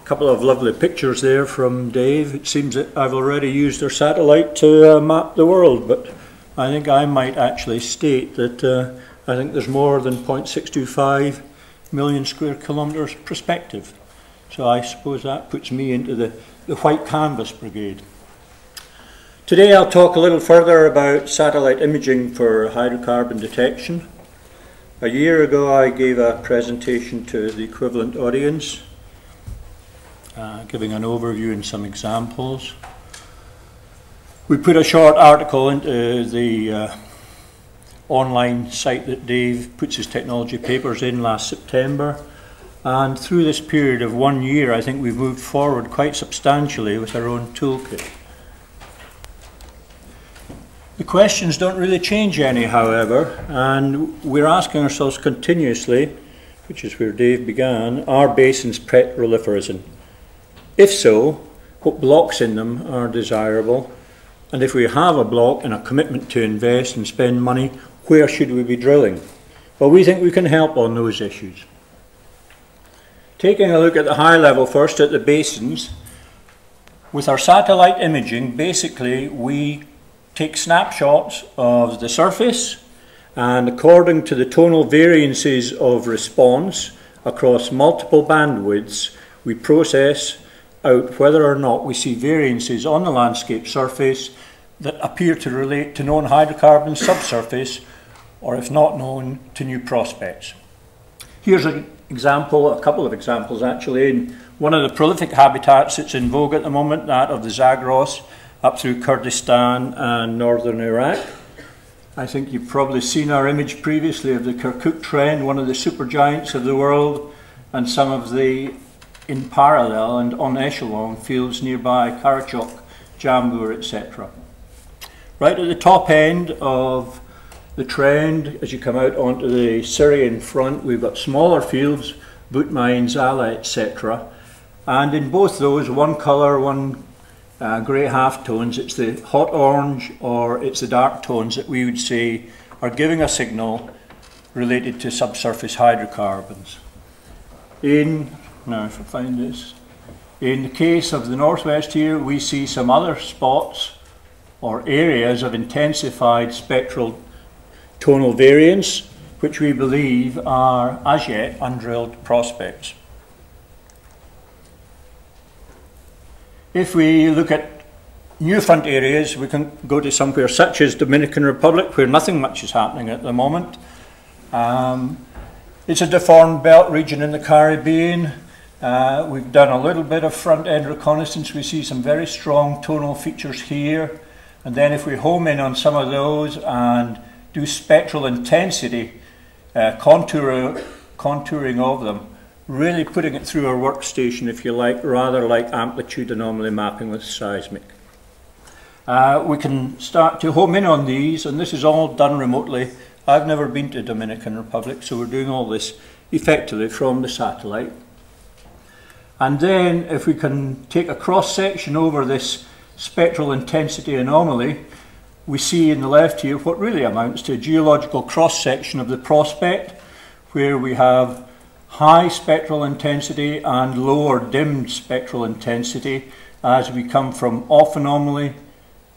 couple of lovely pictures there from Dave. It seems that I've already used their satellite to map the world, but I think I might actually state that I think there's more than 0.625 million square kilometres perspective. So I suppose that puts me into the white canvas brigade. Today I'll talk a little further about satellite imaging for hydrocarbon detection. A year ago I gave a presentation to the equivalent audience, giving an overview and some examples. We put a short article into the online site that Dave puts his technology papers in last September, and through this period of 1 year I think we've moved forward quite substantially with our own toolkit. The questions don't really change any, however, and we're asking ourselves continuously, which is where Dave began, are basins petroliferous? If so, what blocks in them are desirable? And if we have a block and a commitment to invest and spend money, where should we be drilling? Well, we think we can help on those issues. Taking a look at the high level first at the basins, with our satellite imaging, basically we take snapshots of the surface, and according to the tonal variances of response across multiple bandwidths, we process out whether or not we see variances on the landscape surface that appear to relate to known hydrocarbon subsurface, or if not known, to new prospects. Here's an example, a couple of examples actually, in one of the prolific habitats that's in vogue at the moment, that of the Zagros, up through Kurdistan and northern Iraq. I think you've probably seen our image previously of the Kirkuk trend, one of the supergiants of the world, and some of the in parallel and on echelon fields nearby, Karachok, Jambur, etc. Right at the top end of the trend, as you come out onto the Syrian front, we've got smaller fields, Butmain, Zala, etc. And in both those, one colour, one grey half-tones, it's the hot orange or it's the dark tones that we would say are giving a signal related to subsurface hydrocarbons. Now if I find this, in the case of the northwest here, we see some other spots or areas of intensified spectral tonal variance, which we believe are as yet undrilled prospects. If we look at new front areas, we can go to somewhere such as Dominican Republic, where nothing much is happening at the moment. It's a deformed belt region in the Caribbean. We've done a little bit of front-end reconnaissance. We see some very strong tonal features here. And then if we home in on some of those and do spectral intensity contouring of them, really putting it through our workstation, if you like, rather like amplitude anomaly mapping with seismic. We can start to home in on these, and this is all done remotely. I've never been to Dominican Republic, so we're doing all this effectively from the satellite. And then if we can take a cross-section over this spectral intensity anomaly, we see in the left here what really amounts to a geological cross-section of the prospect, where we have high spectral intensity and lower dimmed spectral intensity as we come from off anomaly,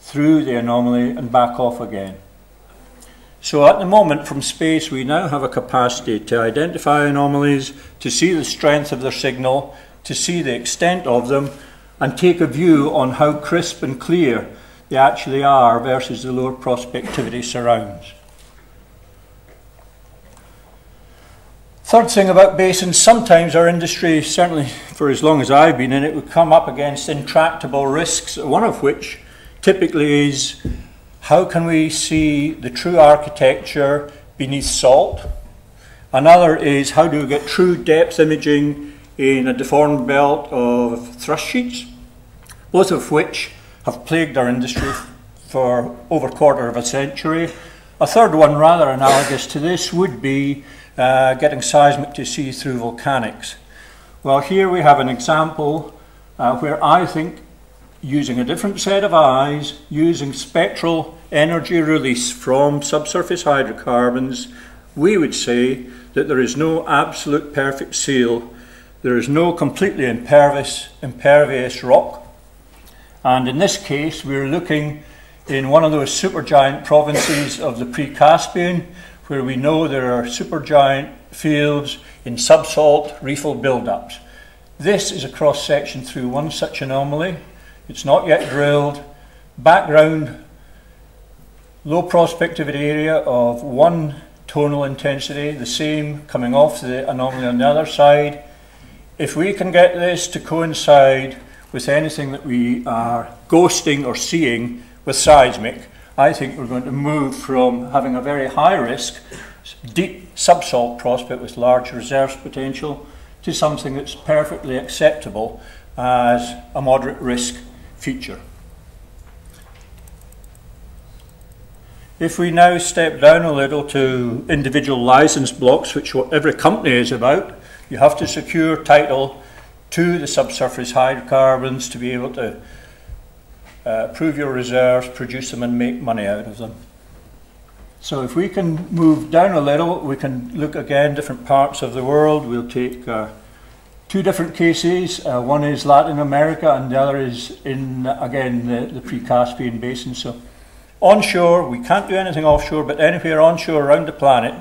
through the anomaly and back off again. So at the moment from space we now have a capacity to identify anomalies, to see the strength of their signal, to see the extent of them, and take a view on how crisp and clear they actually are versus the lower prospectivity surrounds. Third thing about basins, sometimes our industry, certainly for as long as I've been in it, would come up against intractable risks, one of which typically is how can we see the true architecture beneath salt? Another is how do we get true depth imaging in a deformed belt of thrust sheets, both of which have plagued our industry for over a quarter of a century. A third one, rather analogous to this, would be getting seismic to see through volcanics. Well, here we have an example where I think using a different set of eyes, using spectral energy release from subsurface hydrocarbons, we would say that there is no absolute perfect seal There is no completely impervious rock. And in this case, we're looking in one of those supergiant provinces of the pre-Caspian, where we know there are supergiant fields in subsalt reefal build-ups. This is a cross-section through one such anomaly. It's not yet drilled. Background, low prospectivity area of 1 tonal intensity, the same coming off the anomaly on the other side. If we can get this to coincide with anything that we are ghosting or seeing with seismic, I think we're going to move from having a very high risk, deep subsalt prospect with large reserves potential to something that's perfectly acceptable as a moderate risk feature. If we now step down a little to individual license blocks, which what every company is about, you have to secure title to the subsurface hydrocarbons to be able to prove your reserves, produce them and make money out of them. So if we can move down a little, we can look again different parts of the world. We'll take 2 different cases. One is Latin America and the other is in, again, the pre-Caspian basin. So onshore, we can't do anything offshore, but anywhere onshore around the planet,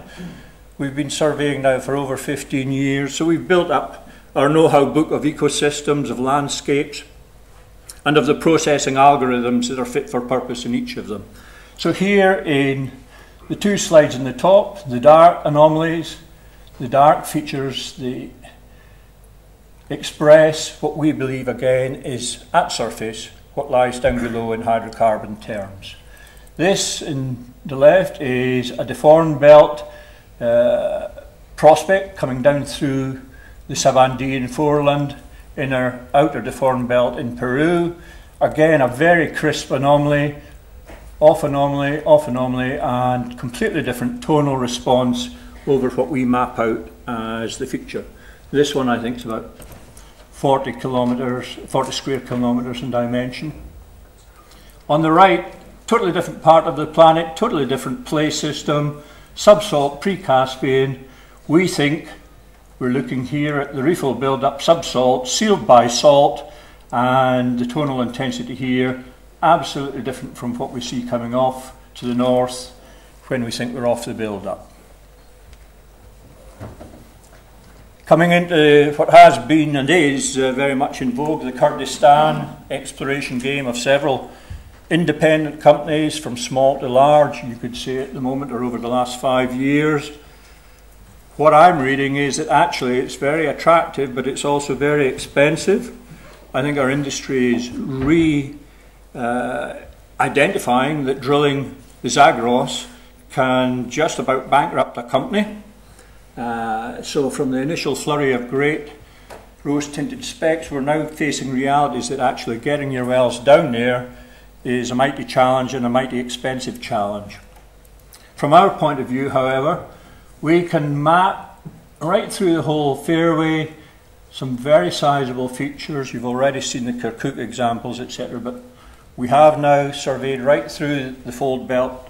we've been surveying now for over 15 years. So we've built up our know-how book of ecosystems, of landscapes, and of the processing algorithms that are fit for purpose in each of them. So here in the 2 slides in the top, the dark anomalies, the dark features, they express what we believe again is at surface, what lies down below in hydrocarbon terms. This in the left is a deformed belt prospect coming down through the Sabandian foreland in our outer deformed belt in Peru. Again, a very crisp anomaly, off anomaly, off anomaly, and completely different tonal response over what we map out as the feature. This one I think is about 40 square kilometers in dimension. On the right, totally different part of the planet, totally different play system, subsalt, pre-Caspian. We think we're looking here at the reefal build-up subsalt, sealed by salt, and the tonal intensity here, absolutely different from what we see coming off to the north when we think we're off the build-up. Coming into what has been and is very much in vogue, the Kurdistan exploration game of several independent companies from small to large, you could say at the moment, or over the last 5 years. What I'm reading is that actually it's very attractive, but it's also very expensive. I think our industry is identifying that drilling the Zagros can just about bankrupt a company. So from the initial flurry of great rose-tinted specs, we're now facing realities that actually getting your wells down there is a mighty challenge and a mighty expensive challenge. From our point of view, however, we can map right through the whole fairway some very sizable features. You've already seen the Kirkuk examples, etc., but we have now surveyed right through the fold belt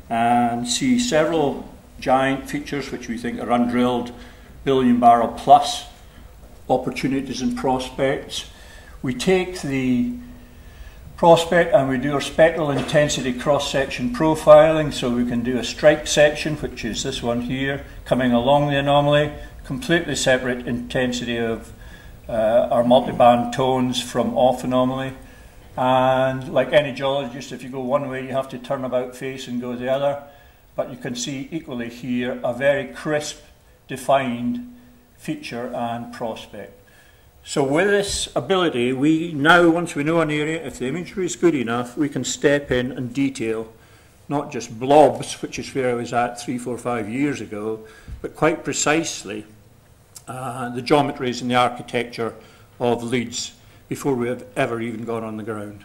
and see several giant features which we think are undrilled, billion barrel plus opportunities and prospects. We take the prospect and we do our spectral intensity cross-section profiling, so we can do a strike section, which is this one here, coming along the anomaly, completely separate intensity of our multiband tones from off anomaly. And like any geologist, if you go one way, you have to turn about face and go the other. But you can see equally here a very crisp, defined feature and prospect. So with this ability, we now, once we know an area, if the imagery is good enough, we can step in and detail not just blobs, which is where I was at 3, 4, 5 years ago, but quite precisely the geometries and the architecture of leads before we have ever even gone on the ground.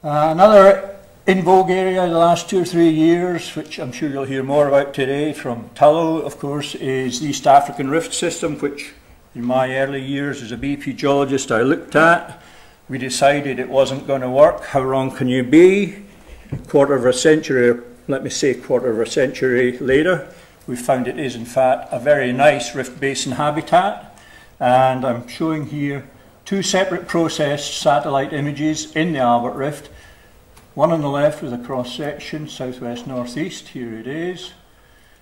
Another in vogue area the last 2 or 3 years, which I'm sure you'll hear more about today from Tullow, of course, is the East African Rift System, which in my early years as a BP geologist I looked at. We decided it wasn't going to work. How wrong can you be? Quarter of a century, or let me say quarter of a century later, we found it is in fact a very nice rift basin habitat, and I'm showing here two separate processed satellite images in the Albert Rift. One on the left with a cross section, southwest northeast, here it is,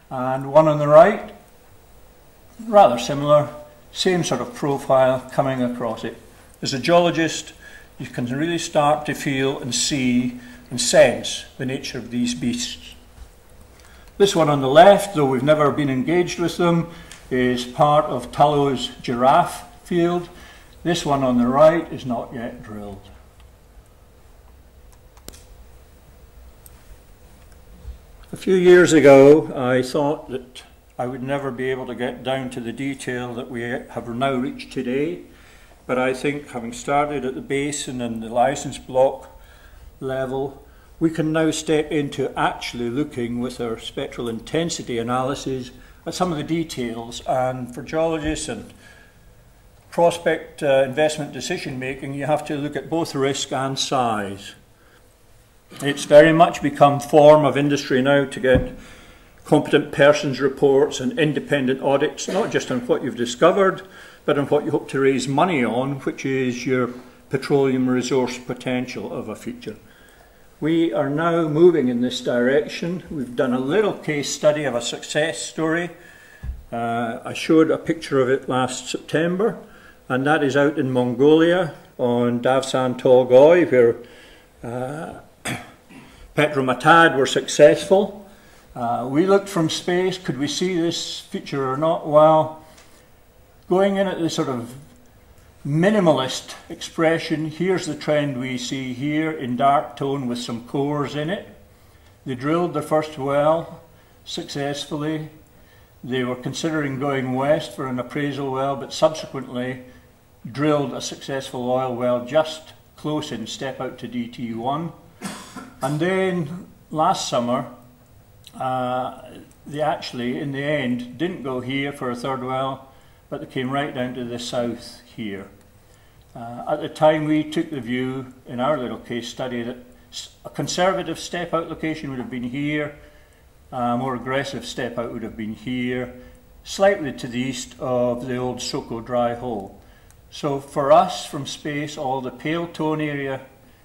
and one on the right, rather similar, same sort of profile coming across it. As a geologist, you can really start to feel and see and sense the nature of these beasts. This one on the left, though we've never been engaged with them, is part of Tullow's giraffe field. This one on the right is not yet drilled. A few years ago, I thought that I would never be able to get down to the detail that we have now reached today, but I think having started at the basin and the license block level, we can now step into actually looking with our spectral intensity analysis at some of the details. And for geologists and prospect investment decision making, you have to look at both risk and size. It's very much become form of industry now to get competent persons reports and independent audits, not just on what you've discovered, but on what you hope to raise money on, which is your petroleum resource potential of a feature. We are now moving in this direction. We've done a little case study of a success story. I showed a picture of it last September, and that is out in Mongolia on Davsan Tolgoi, where Petromatad were successful. We looked from space, could we see this feature or not? Well, going in at this sort of minimalist expression, here's the trend we see here in dark tone with some cores in it. They drilled their first well successfully. They were considering going west for an appraisal well, but subsequently drilled a successful oil well just close in, step out to DT1. And then last summer, they actually, in the end, didn't go here for a third well, but they came right down to the south here. At the time, we took the view in our little case study that a conservative step out location would have been here, a more aggressive step out would have been here, slightly to the east of the old Soko dry hole. So for us from space, all the pale tone area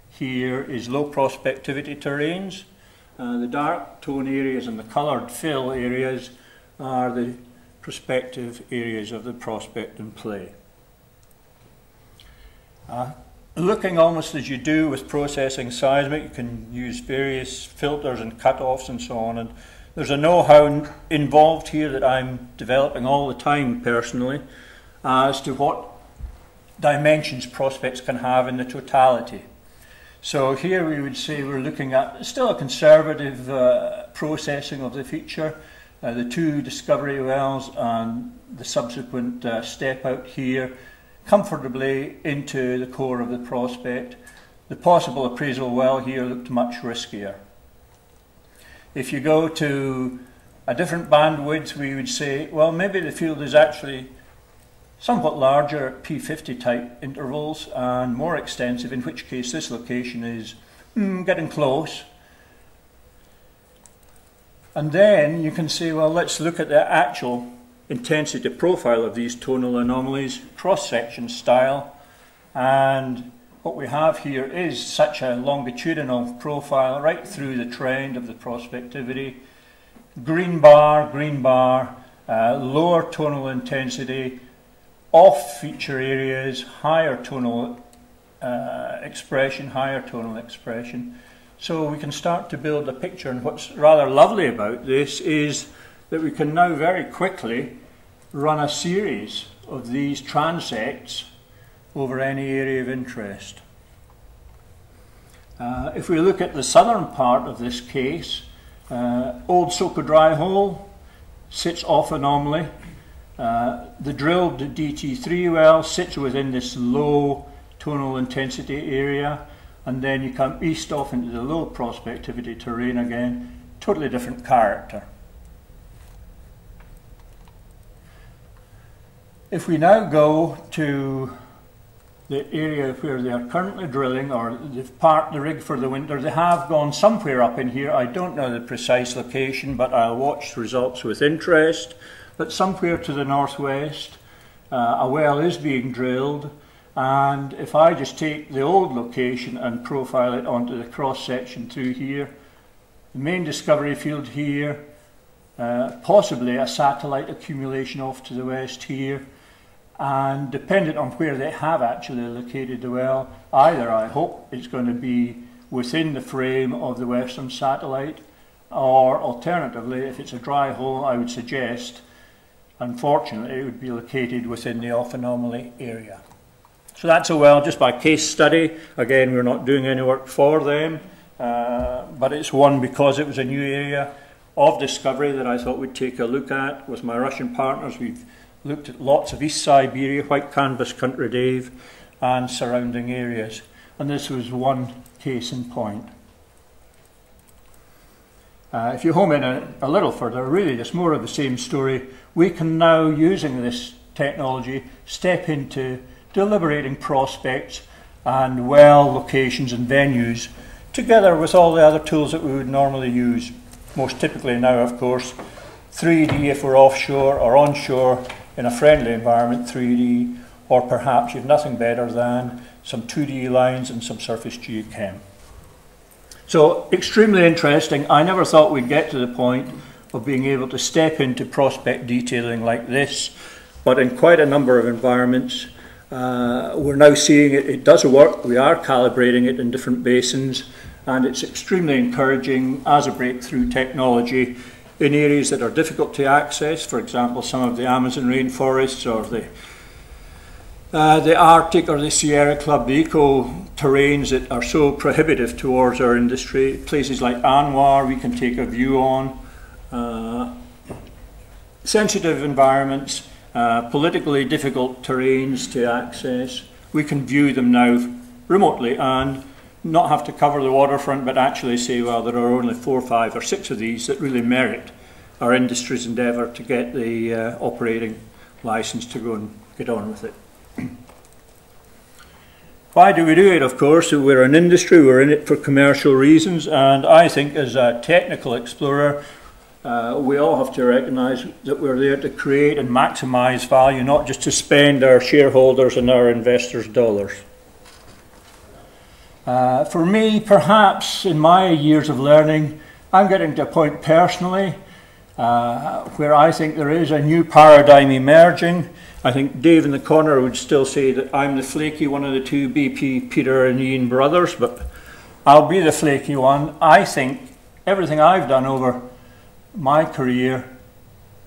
here is low prospectivity terrains. The dark tone areas and the coloured fill areas are the prospective areas of the prospect in play. Looking almost as you do with processing seismic, you can use various filters and cut-offs and so on, and there's a know-how involved here that I'm developing all the time personally as to what dimensions prospects can have in the totality. So here we would say we're looking at still a conservative processing of the feature, the two discovery wells and the subsequent step out here comfortably into the core of the prospect. The possible appraisal well here looked much riskier. If you go to a different bandwidth, we would say, well, maybe the field is actually somewhat larger P50 type intervals and more extensive, in which case this location is getting close. And then you can say, well, let's look at the actual intensity profile of these tonal anomalies, cross-section style, and what we have here is such a longitudinal profile right through the trend of the prospectivity. Green bar, lower tonal intensity, off feature areas, higher tonal expression. So we can start to build a picture, and what's rather lovely about this is that we can now very quickly run a series of these transects over any area of interest. If we look at the southern part of this case, Old Soko Dry Hole sits off anomaly. The drilled DT3 well sits within this low tonal intensity area, and then you come east off into the low prospectivity terrain again, totally different character. If we now go to the area where they are currently drilling, or they've parked the rig for the winter. They have gone somewhere up in here. I don't know the precise location, but I'll watch the results with interest. But somewhere to the northwest, a well is being drilled, and if I just take the old location and profile it onto the cross section through here, the main discovery field here, possibly a satellite accumulation off to the west here, and dependent on where they have actually located the well, either I hope it's going to be within the frame of the western satellite, or alternatively, if it's a dry hole, I would suggest, unfortunately, it would be located within the off anomaly area. So that's a well just by case study. Again, we're not doing any work for them, but it's one because it was a new area of discovery that I thought we'd take a look at. With my Russian partners, we've looked at lots of East Siberia, White Canvas Country, Dave, and surrounding areas. And this was one case in point. If you home in a little further, really it's more of the same story. We can now, using this technology, step into deliberating prospects and well locations and venues, together with all the other tools that we would normally use. Most typically now, of course, 3D if we're offshore, or onshore in a friendly environment, 3D, or perhaps you've nothing better than some 2D lines and some surface geochem. So extremely interesting. I never thought we'd get to the point of being able to step into prospect detailing like this, but in quite a number of environments, we're now seeing it does work. We are calibrating it in different basins, and it's extremely encouraging as a breakthrough technology in areas that are difficult to access. For example, some of the Amazon rainforests, or the Arctic or the Sierra Club, the eco-terrains that are so prohibitive towards our industry. Places like Anwar we can take a view on. Sensitive environments, politically difficult terrains to access, we can view them now remotely and not have to cover the waterfront, but actually say, well, there are only 4, 5 or 6 of these that really merit our industry's endeavour to get the operating licence to go and get on with it. Why do we do it? Of course, we're an industry, we're in it for commercial reasons, and I think as a technical explorer, we all have to recognise that we're there to create and maximise value, not just to spend our shareholders and our investors' dollars. For me, perhaps in my years of learning, I'm getting to a point personally where I think there is a new paradigm emerging. I think Dave in the corner would still say that I'm the flaky one of the two BP, Peter and Ian brothers, but I'll be the flaky one. I think everything I've done over my career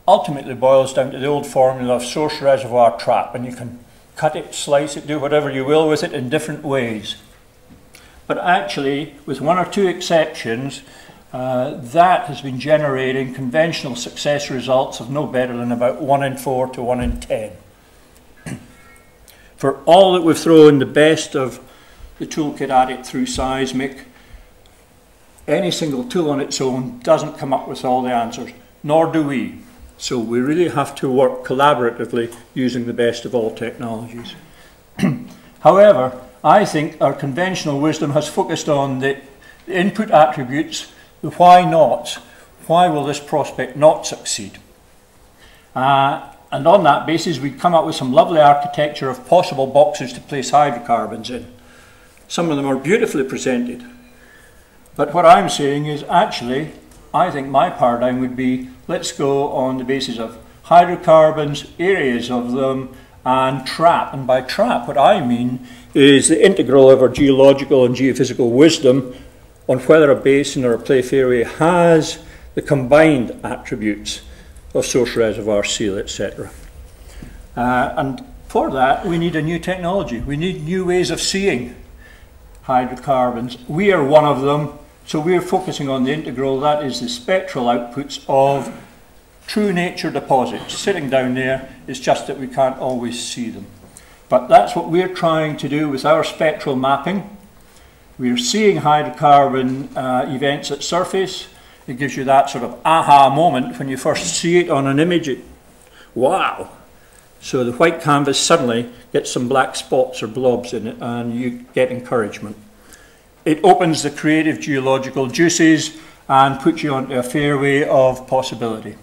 ultimately boils down to the old formula of source reservoir trap, and you can cut it, slice it, do whatever you will with it in different ways. But actually, with 1 or 2 exceptions, that has been generating conventional success results of no better than about 1 in 4 to 1 in 10. For all that we've thrown the best of the toolkit at it through seismic, any single tool on its own doesn't come up with all the answers, nor do we. So we really have to work collaboratively using the best of all technologies. However, I think our conventional wisdom has focused on the input attributes, the why not, why will this prospect not succeed? And on that basis, we come up with some lovely architecture of possible boxes to place hydrocarbons in. Some of them are beautifully presented. But what I'm saying is actually, I think my paradigm would be, let's go on the basis of hydrocarbons, areas of them, and trap. And by trap, what I mean is the integral of our geological and geophysical wisdom on whether a basin or a play fairway has the combined attributes of source reservoir, seal, etc. And for that, we need a new technology. We need new ways of seeing hydrocarbons. We are one of them, so we're focusing on the integral, that is the spectral outputs of true nature deposits. Sitting down there, it's just that we can't always see them. But that's what we're trying to do with our spectral mapping. We're seeing hydrocarbon events at surface. It gives you that sort of aha moment when you first see it on an image. Wow! So the white canvas suddenly gets some black spots or blobs in it, and you get encouragement. It opens the creative geological juices and puts you onto a fairway of possibility.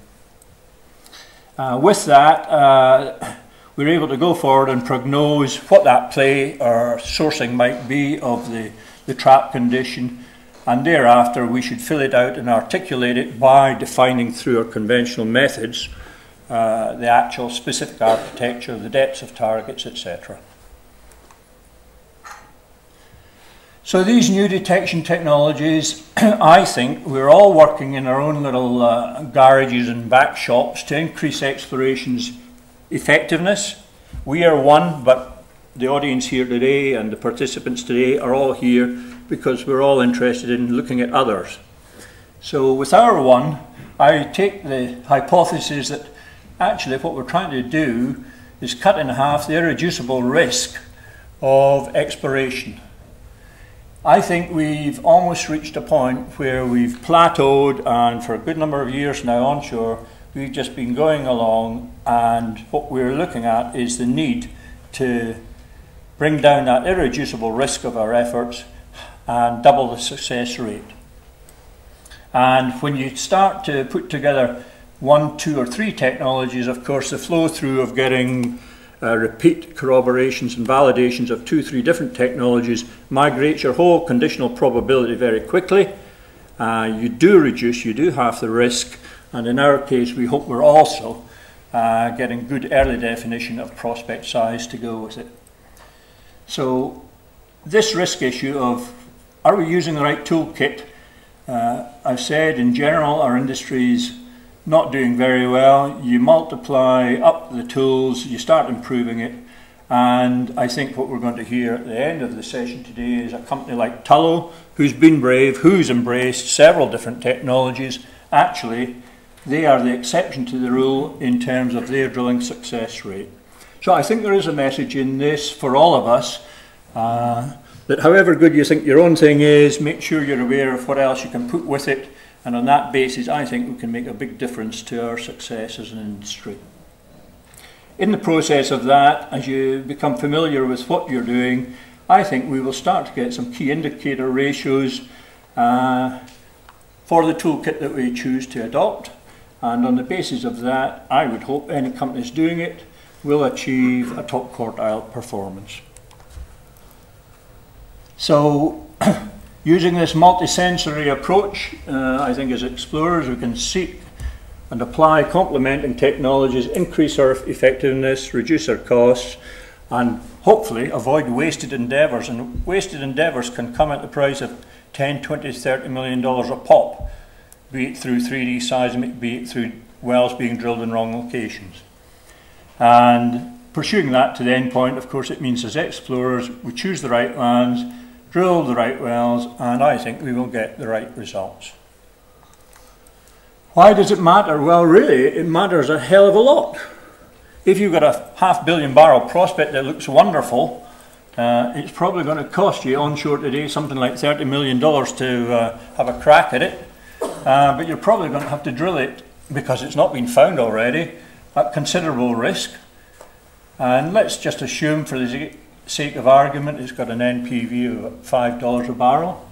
With that, we're able to go forward and prognose what that play or sourcing might be of the trap condition, and thereafter we should fill it out and articulate it by defining through our conventional methods the actual specific architecture, the depths of targets, etc. So these new detection technologies, I think we're all working in our own little garages and back shops to increase exploration's effectiveness. We are one, but the audience here today and the participants today are all here because we're all interested in looking at others. So with our one, I take the hypothesis that actually what we're trying to do is cut in half the irreducible risk of exploration. I think we've almost reached a point where we've plateaued, and for a good number of years now onshore, we've just been going along, and what we're looking at is the need to bring down that irreducible risk of our efforts and double the success rate. And when you start to put together 1, 2 or 3 technologies, of course the flow through of getting repeat corroborations and validations of 2, 3 different technologies migrates your whole conditional probability very quickly. You do half the risk, and in our case we hope we're also getting good early definition of prospect size to go with it. So this risk issue of are we using the right toolkit, I've said in general our industry's not doing very well. You multiply up the tools, you start improving it, and I think what we're going to hear at the end of the session today is a company like Tullow, who's been brave, who's embraced several different technologies. Actually, they are the exception to the rule in terms of their drilling success rate. So I think there is a message in this for all of us, that however good you think your own thing is, make sure you're aware of what else you can put with it. And on that basis, I think we can make a big difference to our success as an industry. In the process of that, as you become familiar with what you're doing, I think we will start to get some key indicator ratios for the toolkit that we choose to adopt. And on the basis of that, I would hope any companies doing it will achieve a top quartile performance. So, using this multisensory approach, I think as explorers we can seek and apply complementing technologies, increase our effectiveness, reduce our costs, and hopefully avoid wasted endeavours. And wasted endeavours can come at the price of $10, $20, $30 million a pop, be it through 3D seismic, be it through wells being drilled in wrong locations. And pursuing that to the end point, of course, it means as explorers we choose the right lands, drill the right wells, and I think we will get the right results. Why does it matter? Well, really, it matters a hell of a lot. If you've got a $500 million barrel prospect that looks wonderful, it's probably going to cost you onshore today something like $30 million to have a crack at it, but you're probably going to have to drill it because it's not been found already at considerable risk. And let's just assume for the sake of argument it's got an NPV of $5 a barrel.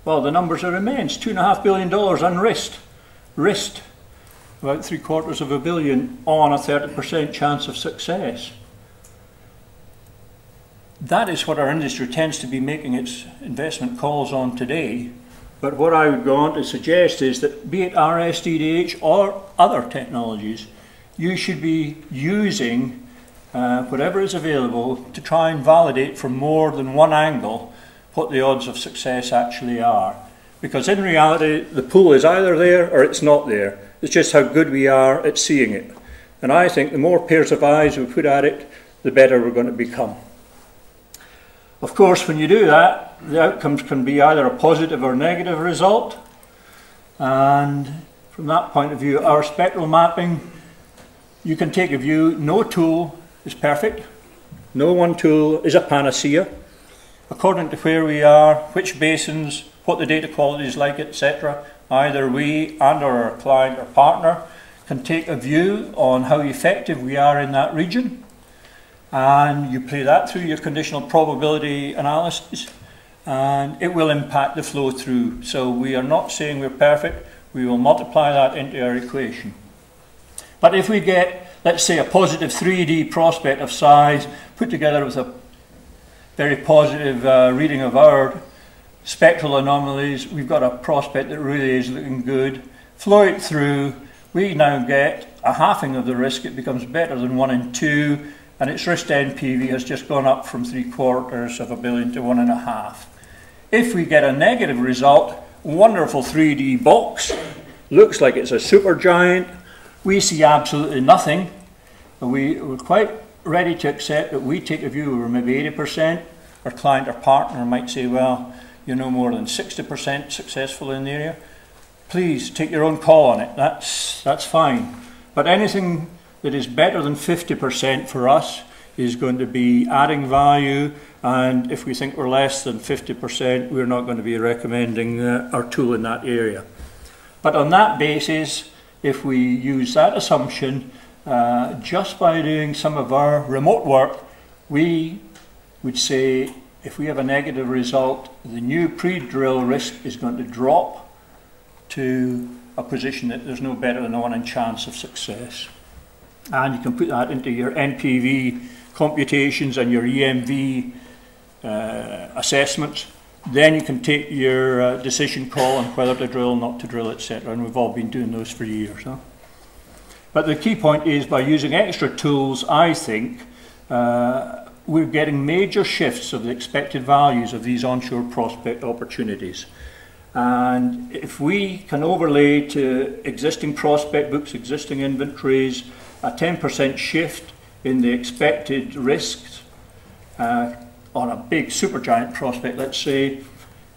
Well, the numbers are immense. $2.5 billion unrisked. Risked about $750 million on a 30% chance of success. That is what our industry tends to be making its investment calls on today. But what I would go on to suggest is that be it RSDDH or other technologies, you should be using whatever is available to try and validate from more than one angle what the odds of success actually are. Because in reality, the pool is either there or it's not there. It's just how good we are at seeing it. And I think the more pairs of eyes we put at it, the better we're going to become. Of course, when you do that, the outcomes can be either a positive or negative result. And from that point of view, our spectral mapping, you can take a view, no tool is perfect. No one tool is a panacea. According to where we are, which basins, what the data quality is like, etc., either we and or our client or partner can take a view on how effective we are in that region, and you play that through your conditional probability analysis, and it will impact the flow through. So we are not saying we're perfect, we will multiply that into our equation. But if we get, let's say, a positive 3D prospect of size put together with a very positive reading of our spectral anomalies, we've got a prospect that really is looking good. Flow it through, we now get a halving of the risk, it becomes better than 1 in 2, and its risk to NPV has just gone up from 3/4 of a billion to 1.5. If we get a negative result, wonderful 3D box, looks like it's a supergiant, we see absolutely nothing, and we're quite ready to accept that we take a view where maybe 80%, our client or partner might say, well, you're no more than 60% successful in the area. Please take your own call on it, that's fine. But anything that is better than 50% for us is going to be adding value, and if we think we're less than 50%, we're not going to be recommending our tool in that area. But on that basis, if we use that assumption, just by doing some of our remote work, we would say if we have a negative result, the new pre-drill risk is going to drop to a position that there's no better than a 1 in chance of success. And you can put that into your NPV computations and your EMV assessments. Then you can take your decision call on whether to drill, not to drill, etc. And we've all been doing those for years. Huh? But the key point is, by using extra tools, I think we're getting major shifts of the expected values of these onshore prospect opportunities. And if we can overlay to existing prospect books, existing inventories, a 10% shift in the expected risks on a big supergiant prospect, let's say,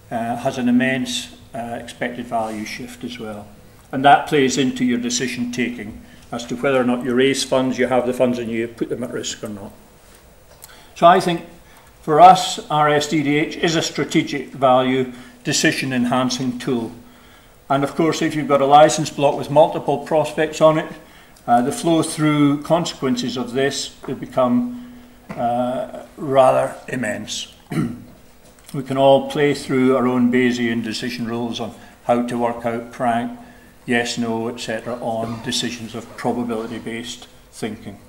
has an immense expected value shift as well. And that plays into your decision taking as to whether or not you raise funds, you have the funds and you put them at risk or not. So I think for us, our SDDH is a strategic value decision enhancing tool. And of course, if you've got a license block with multiple prospects on it, the flow through consequences of this will become rather immense. We can all play through our own Bayesian decision rules on how to work out prank, yes, no, etc. on decisions of probability-based thinking.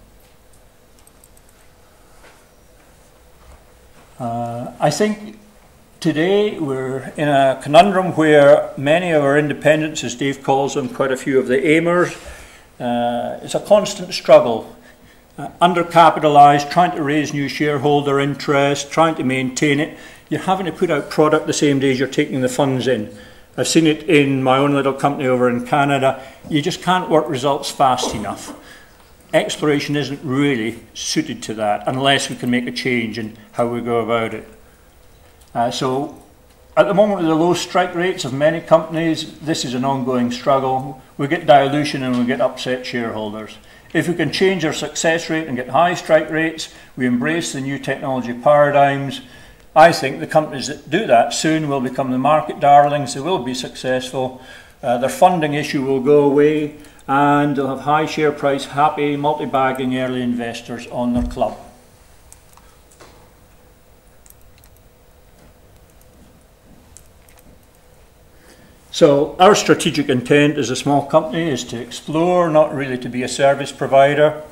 I think today we're in a conundrum where many of our independents, as Dave calls them, quite a few of the aimers, it's a constant struggle. Undercapitalised, trying to raise new shareholder interest, trying to maintain it. You're having to put out product the same day as you're taking the funds in. I've seen it in my own little company over in Canada. You just can't work results fast enough. Exploration isn't really suited to that unless we can make a change in how we go about it. So at the moment, with the low strike rates of many companies, this is an ongoing struggle. We get dilution and we get upset shareholders. If we can change our success rate and get high strike rates, we embrace the new technology paradigms, I think the companies that do that soon will become the market darlings, they will be successful, their funding issue will go away, and they'll have high share price, happy, multi-bagging early investors on their club. So our strategic intent as a small company is to explore, not really to be a service provider.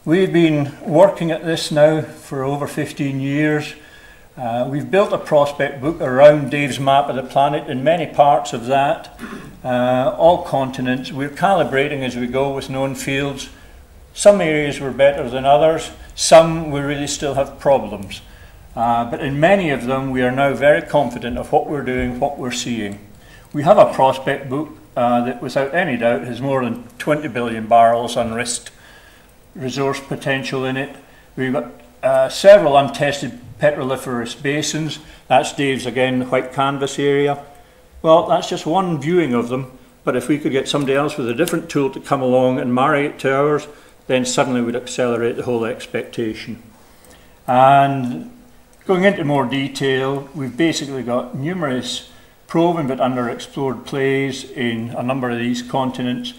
We've been working at this now for over 15 years. We've built a prospect book around Dave's map of the planet in many parts of that, all continents. We're calibrating as we go with known fields. Some areas were better than others, some we really still have problems. But in many of them we are now very confident of what we're doing, what we're seeing. We have a prospect book that without any doubt has more than 20 billion barrels unrisked resource potential in it. We've got several untested petroliferous basins. That's Dave's, again, the white canvas area. Well, that's just one viewing of them, but if we could get somebody else with a different tool to come along and marry it to ours, then suddenly we'd accelerate the whole expectation. And going into more detail, we've basically got numerous proven but underexplored plays in a number of these continents,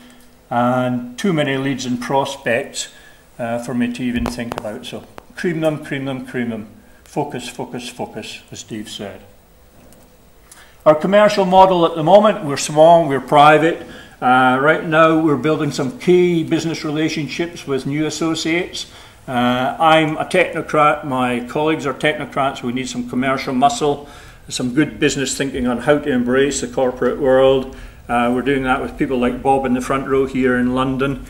and too many leads and prospects for me to even think about. So cream them, cream them, cream them. Focus, focus, focus, as Steve said. Our commercial model at the moment, we're small, we're private. Right now we're building some key business relationships with new associates. I'm a technocrat, my colleagues are technocrats, we need some commercial muscle, some good business thinking on how to embrace the corporate world. We're doing that with people like Bob in the front row here in London,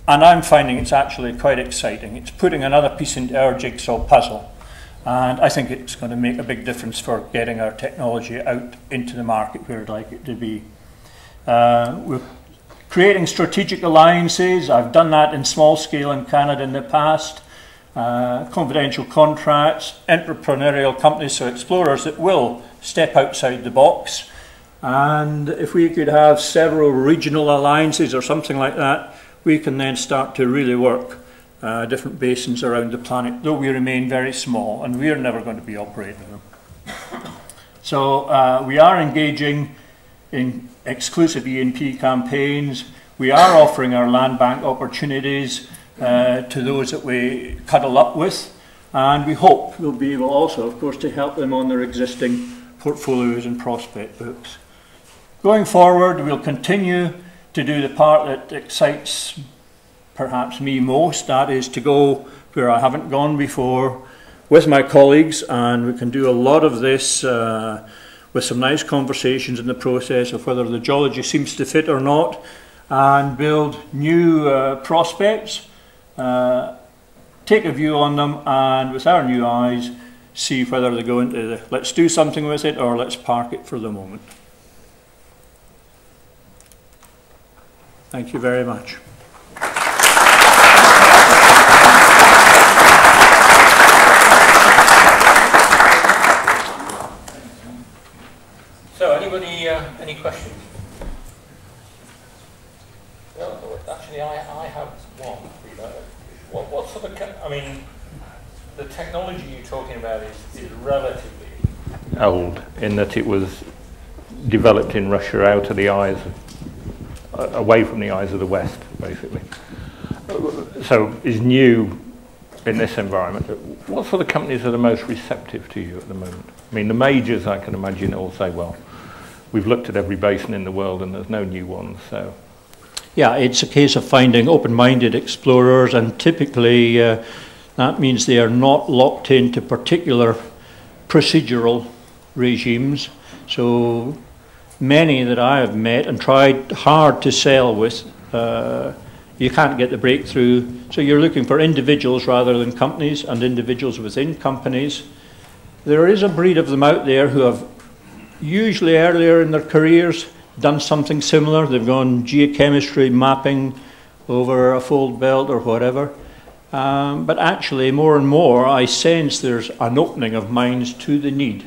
and I'm finding it's actually quite exciting. It's putting another piece into our jigsaw puzzle, and I think it's going to make a big difference for getting our technology out into the market where I'd like it to be. We're creating strategic alliances. I've done that in small scale in Canada in the past. Confidential contracts, entrepreneurial companies, so explorers that will step outside the box. And if we could have several regional alliances or something like that, we can then start to really work different basins around the planet, though we remain very small and we are never going to be operating them. So we are engaging in exclusive E&P campaigns. We are offering our land bank opportunities to those that we cuddle up with, and we hope we'll be able also, of course, to help them on their existing portfolios and prospect books. Going forward, we'll continue to do the part that excites perhaps me most, that is to go where I haven't gone before with my colleagues, and we can do a lot of this with some nice conversations in the process of whether the geology seems to fit or not, and build new prospects, take a view on them, and with our new eyes see whether they go into the let's do something with it or let's park it for the moment. Thank you very much. So, anybody, any questions? Well, actually, I have one. What sort of, I mean, the technology you're talking about is relatively old in that it was developed in Russia out of the eyes, away from the eyes of the West, basically. So, is new in this environment. What sort of companies are the most receptive to you at the moment? I mean, the majors, I can imagine, all say, well, we've looked at every basin in the world and there's no new ones, so. Yeah, it's a case of finding open-minded explorers, and typically that means they are not locked into particular procedural regimes. So many that I have met and tried hard to sell with, you can't get the breakthrough. So you're looking for individuals rather than companies, and individuals within companies. There is a breed of them out there who have usually earlier in their careers done something similar. They've gone geochemistry mapping over a fold belt or whatever. But actually more and more I sense there's an opening of minds to the need.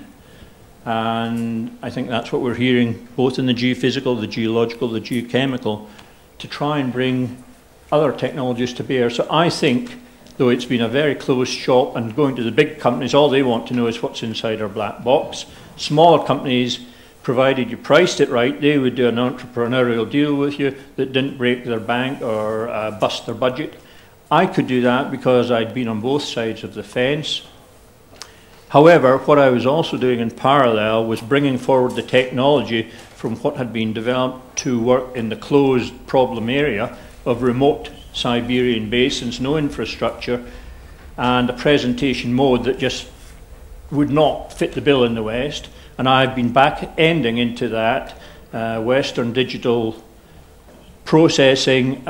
And I think that's what we're hearing both in the geophysical, the geological, the geochemical, to try and bring other technologies to bear. So I think, though it's been a very closed shop and going to the big companies, all they want to know is what's inside our black box. Smaller companies, provided you priced it right, they would do an entrepreneurial deal with you that didn't break their bank or bust their budget. I could do that because I'd been on both sides of the fence. However, what I was also doing in parallel was bringing forward the technology from what had been developed to work in the closed problem area of remote Siberian basins, no infrastructure, and a presentation mode that just would not fit the bill in the West. And I've been back-ending into that Western digital processing,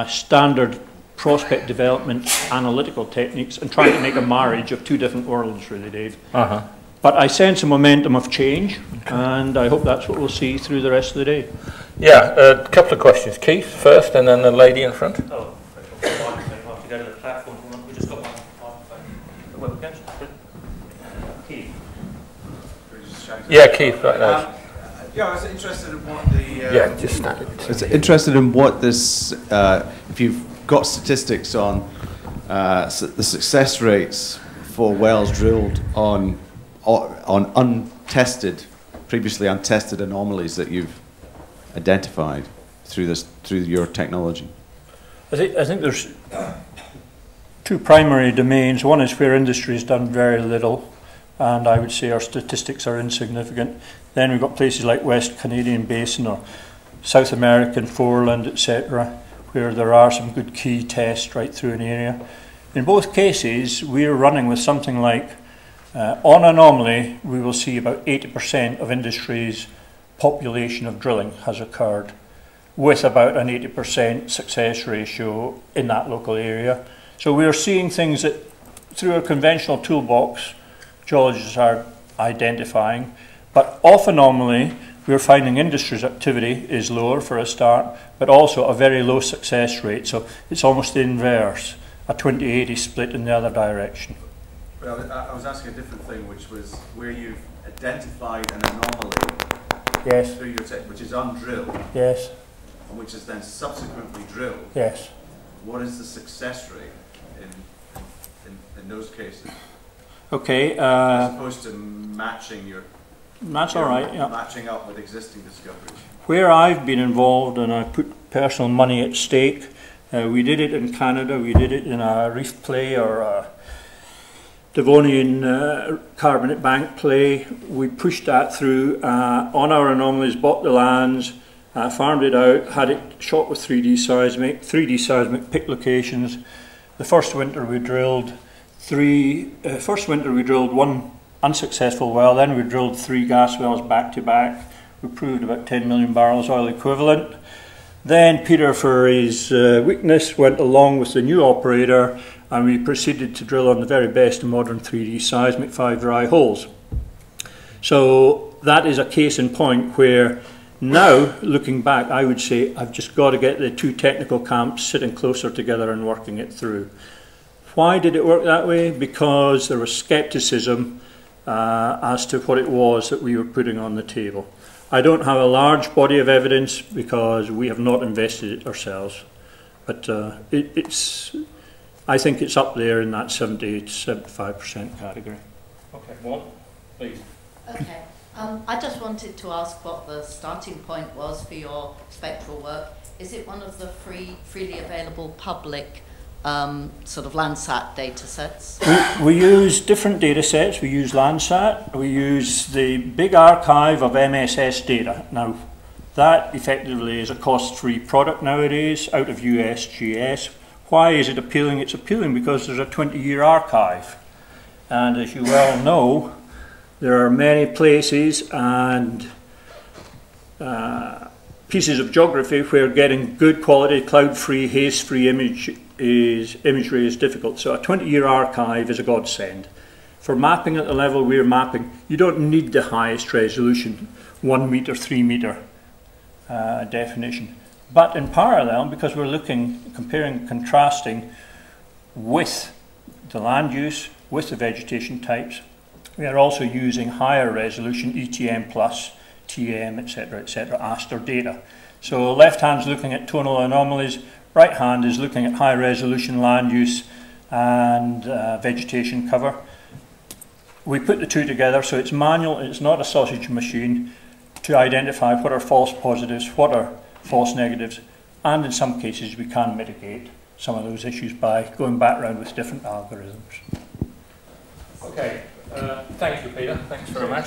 standard prospect development, analytical techniques, and trying to make a marriage of two different worlds, really, Dave. But I sense a momentum of change, and I hope that's what we'll see through the rest of the day. Yeah, a couple of questions. Keith first, and then the lady in front. Oh, I have to go to the platform. We just got one. Keith. Yeah, Keith, right there. Yeah, I was interested in what the... yeah, just stand it. I was interested in what this, if you've got statistics on the success rates for wells drilled on untested previously untested anomalies that you've identified through your technology? I think there's two primary domains. One is where industry has done very little, and I would say our statistics are insignificant. Then we've got places like West Canadian Basin or South American foreland, etc., where there are some good key tests right through an area. In both cases, we're running with something like, on anomaly, we will see about 80% of industry's population of drilling has occurred, with about an 80% success ratio in that local area. So we are seeing things that, through a conventional toolbox, geologists are identifying, but off anomaly, we're finding industry's activity is lower for a start, but also a very low success rate. So it's almost the inverse, a 20-80 split in the other direction. Well, I was asking a different thing, which was where you've identified an anomaly, yes, through your which is undrilled, yes, and which is then subsequently drilled. yes. What is the success rate in those cases? Okay. As opposed to matching your. That's all right. Yeah. Matching up with existing discoveries. Where I've been involved and I put personal money at stake, we did it in Canada. We did it in a reef play or a Devonian carbonate bank play. We pushed that through on our anomalies, bought the lands, farmed it out, had it shot with 3D seismic, picked locations. The first winter we drilled one unsuccessful well, then we drilled 3 gas wells back to back. We proved about 10 million barrels oil equivalent. Then Peter, for his weakness, went along with the new operator, and we proceeded to drill on the very best modern 3D seismic, 5 dry holes. So that is a case in point where now, looking back, I would say I've just got to get the two technical camps sitting closer together and working it through. Why did it work that way? Because there was skepticism as to what it was that we were putting on the table. I don't have a large body of evidence because we have not invested it ourselves, but I think it's up there in that 70 to 75% category. Okay, one, please. Okay, I just wanted to ask what the starting point was for your spectral work. Is it one of the freely available public sort of Landsat data sets? We use different data sets. We use Landsat. We use the big archive of MSS data. Now, that effectively is a cost-free product nowadays out of USGS. Why is it appealing? It's appealing because there's a 20-year archive. And as you well know, there are many places and pieces of geography where getting good quality, cloud-free, haze-free imagery is difficult. So a 20-year archive is a godsend. For mapping at the level we're mapping, you don't need the highest resolution, 1 meter, 3 meter definition. But in parallel, because we're looking, comparing, contrasting with the land use, with the vegetation types, we are also using higher resolution ETM plus, TM, etc., ASTER data. So left hand's looking at tonal anomalies, right hand is looking at high resolution land use and vegetation cover. We put the two together, so it's manual, it's not a sausage machine, to identify what are false positives, what are false negatives, and in some cases we can mitigate some of those issues by going back around with different algorithms. Okay, thank you, Peter. Thanks very much.